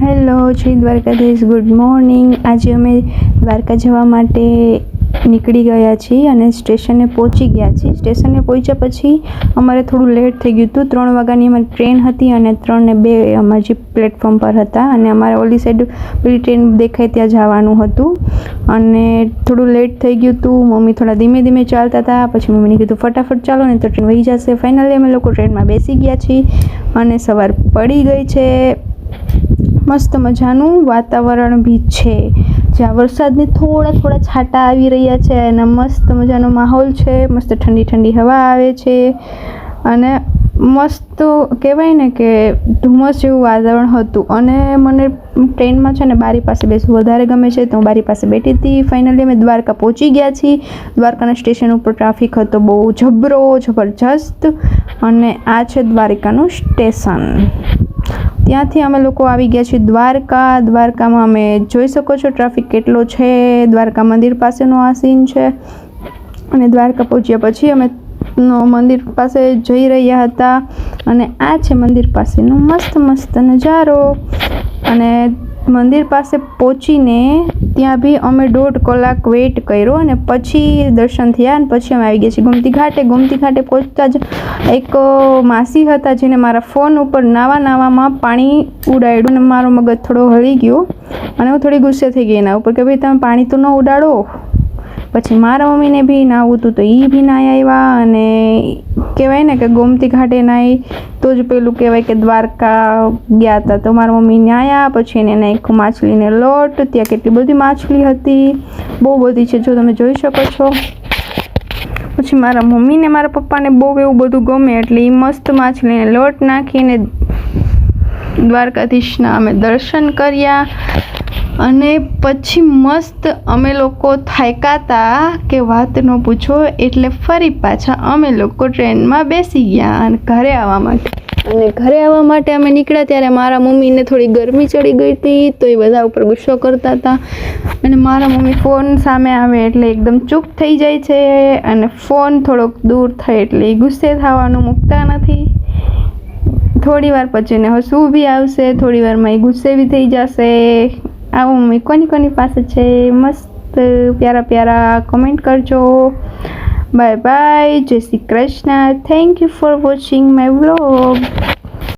Hello જય Dwarkadhish, good morning. આજે અમે દ્વારકા જવા માટે નીકળી ગયા છીએ અને સ્ટેશને પહોંચી ગયા છીએ। સ્ટેશને પહોંચ્યા પછી અમારે થોડું લેટ થઈ ગયું હતું। 3 વાગ્યાની અમારી ટ્રેન હતી અને 3 ને 2 અમે જે પ્લેટફોર્મ પર હતા અને અમારે ઓલી સાઈડ પેલી ટ્રેન દેખાય ત્યાં જવાનું હતું અને થોડું લેટ થઈ ગયું હતું। મમ્મી થોડા ધીમે ધીમે ચાલતા હતા, પછી મમ્મીને કીધું ફટાફટ ચાલો ને તો ટ્રેન વહી જશે। ફાઇનલી અમે લોકો ટ્રેનમાં બેસી ગયા છીએ અને સવાર પડી ગઈ છે। મસ્ત મજાનું વાતાવરણ બી છે, જ્યાં વરસાદની થોડા છાંટા આવી રહ્યા છે અને મસ્ત મજાનો માહોલ છે। મસ્ત ઠંડી ઠંડી હવા આવે છે અને મસ્ત કહેવાય ને કે ધુમ્મસ જેવું વાતાવરણ હતું અને મને ટ્રેનમાં છે ને બારી પાસે બેસવું વધારે ગમે છે, તો હું બારી પાસે બેઠી હતી। ફાઇનલી અમે દ્વારકા પહોંચી ગયા છીએ। દ્વારકાના સ્ટેશન ઉપર ટ્રાફિક હતો બહુ જબરજસ્ત અને આ છે દ્વારકાનું સ્ટેશન। ત્યાંથી અમે લોકો આવી ગયા છીએ દ્વારકા। દ્વારકામાં અમે જોઈ શકો છો ટ્રાફિક કેટલો છે। દ્વારકા મંદિર પાસેનો આ સીન છે અને દ્વારકા પહોંચ્યા પછી અમે મંદિર પાસે જઈ રહ્યા હતા અને આ છે મંદિર પાસેનો મસ્ત નજારો। અને મંદિર પાસે પહોંચીને ત્યાં બી અમે 1.5 કલાક વેઇટ કર્યો અને પછી દર્શન થયા અને પછી અમે આવી ગયા છીએ ગોમતી ઘાટે। ગોમતી ઘાટે પહોંચતા જ એક માસી હતા જેને મારા ફોન ઉપર નાવામાં પાણી ઉડાડ્યું અને મારો મગજ થોડો હળી ગયો અને હું થોડી ગુસ્સે થઈ ગઈ એના ઉપર કે ભાઈ તમે પાણી તો ન ઉડાડો। પછી મારા મમ્મીને બી નાહવું હતું તો એ બી નાહી આવ્યા અને કહેવાય ને કે ગોમતી ઘાટે નાહી તો જ પેલું કહેવાય કે દ્વારકા ગયા હતા। તો મારા મમ્મી નાહ્યા, પછી એને નાખ્યું માછલીને લોટ। ત્યાં કેટલી બધી માછલી હતી, બહુ બધી છે, જો તમે જોઈ શકો છો। પછી મારા મમ્મીને મારા પપ્પાને બહુ એવું બધું ગમે એટલે એ મસ્ત માછલીને લોટ નાખીને દ્વારકાધીશના અમે દર્શન કર્યા અને પછી મસ્ત અમે લોકો થાક્યા હતા કે વાત ન પૂછો। એટલે ફરી પાછા અમે લોકો ટ્રેનમાં બેસી ગયા અને ઘરે આવવા માટે અમે નીકળ્યા ત્યારે મારા મમ્મીને થોડી ગરમી ચડી ગઈ હતી તો એ બધા ઉપર ગુસ્સો કરતા હતા અને મારા મમ્મી ફોન સામે આવે એટલે એકદમ ચૂપ થઈ જાય છે અને ફોન થોડોક દૂર થાય એટલે એ ગુસ્સે થવાનું મૂકતા નથી। થોડી વાર પછી એને હસવું બી આવશે, થોડી વારમાં એ ગુસ્સે બી થઈ જશે। આવું મમ્મી કોની પાસે છે મસ્ત પ્યારા કમેન્ટ કરજો। બાય બાય, જય Shri Krishna. Thank you for watching my vlog.